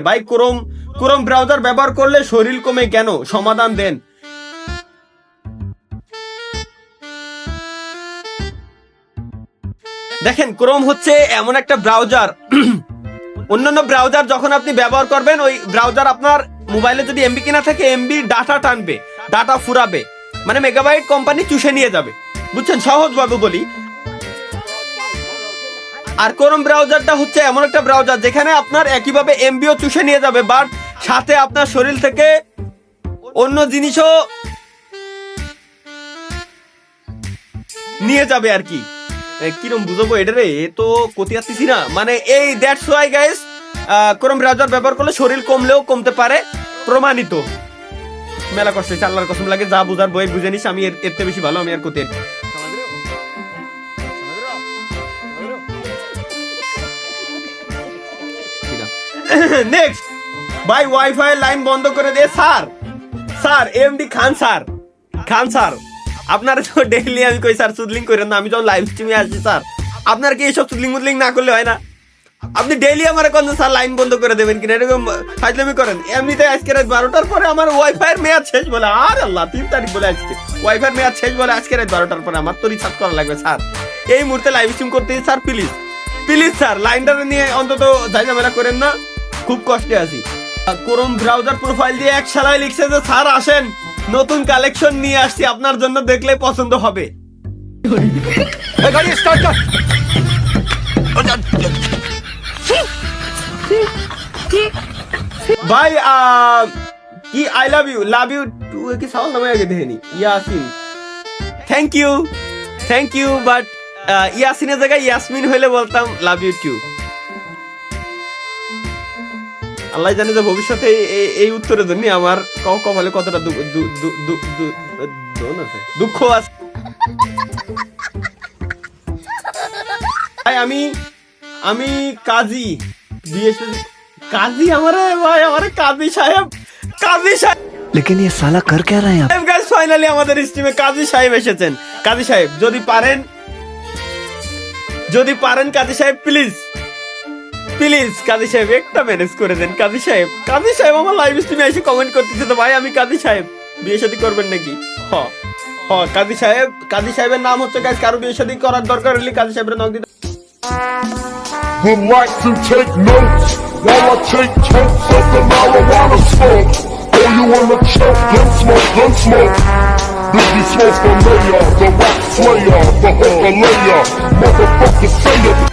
ভাই Chrome browser ব্যবহার করলে শরীর কমে কেন, সমাধান দেন। দেখেন, ক্রোম হচ্ছে এমন একটা ব্রাউজার, অন্যান্য ব্রাউজার যখন আপনি ব্যবহার করবেন ওই ব্রাউজার আপনার মোবাইলে যদি এমবি কিনা থাকে এমবি ডাটা টানবে, ডাটা ফুরাবে, মানে মেগাবাইট কোম্পানি চুষে নিয়ে যাবে, বুঝছেন, সহজভাবে বলি। আর ক্রোম ব্রাউজারটা হচ্ছে এমন একটা ব্রাউজার যেখানে আপনার একইভাবে এমবিও চুষে নিয়ে যাবে, বাট সাথে আপনার শরীর থেকে অন্য জিনিসও নিয়ে যাবে আর কি। কিরম বুঝবো এটা রে, তো কতি আসতেছি না, মানে এই that's why guys Chrome browser ব্যবহার করলে শরীর কমলেও কমতে পারে, প্রমাণিত। মেলা কষ্ট হচ্ছে, আল্লাহর কসম লাগে, যা বুঝার বই বুঝে নিস, আমি এর থেকে বেশি ভালো আমি আর কতি। নেক্সট ভাই, ওয়াইফাই লাইন বন্ধ করে দে স্যার এমডি খান স্যার আপনার তো ডেইলি আমি কই স্যার সুদলিং করেন না, আমি যখন লাইভ স্ট্রিমে আসি স্যার, আপনার কি এইসব সুদলিং মুদলিং না করলে হয় না? আপনি ডেইলি আমার কোন স্যার লাইন বন্ধ করে দেবেন কিনা, এরকম ফাজলামি করেন। এমনিতে আজকে রাত 12টার পরে আমার ওয়াইফাই মেয়াদ শেষ বলে, আর আল্লাহ 3 তারিখ বলে আজকে ওয়াইফাই মেয়াদ শেষ বলে আজকে রাত 12টার পরে আমার তো রিচার্জ করা লাগবে স্যার, এই মুহূর্তে লাইভ স্ট্রিম করতে স্যার, প্লিজ স্যার লাইনটা নিয়ে অন্তত ঝামেলা করেন না, খুব কষ্টে আছি। ক্রোম ব্রাউজার প্রোফাইল দিয়ে এক শালায় লিখছে যে স্যার আসেন, নতুন কালেকশন নিয়ে আসছি আপনার জন্য, দেখলে পছন্দ হবে। ভাই কি আই লাভ ইউ টু কি সাউন্ড নামে আগে দেখেনি, ইয়াসিন, থ্যাংক ইউ বাট ইয়াসিনের জায়গায় ইয়াসমিন হইলে বলতাম লাভ ইউ টু। আল্লাহ জানে যে ভবিষ্যতে এই উত্তরের জন্য আমার কপালে কতটা দুঃখ আছে। আমি কাজী আমারে কাজী সাহেব लेकिन ये साला कर क्या रहे हैं आप? गाइस फाइनाলি আমাদের স্ট্রিমে কাজী সাহেব এসেছেন। কাজী সাহেব যদি পারেন কাজী সাহেব প্লিজ কাজী সাহেব একটা ম্যানেজ করে দেন। কাজী সাহেব আমার লাইভ স্ট্রিমে এসে কমেন্ট করতেছে তো ভাই আমি কাজী সাহেব, বিয়ে শাদী করবেন নাকি? কাজী সাহেবের নাম হচ্ছে গাইস, কারো বিয়ে শাদী করার দরকার হলে কাজী সাহেবের নাম দিতে। Would like to take notes while I take totes of the marijuana smoke. Oh, you wanna choke? Gun smoke. Biggie Smoke the mayor, the rap slayer, the hooker layer, motherfucker sayer.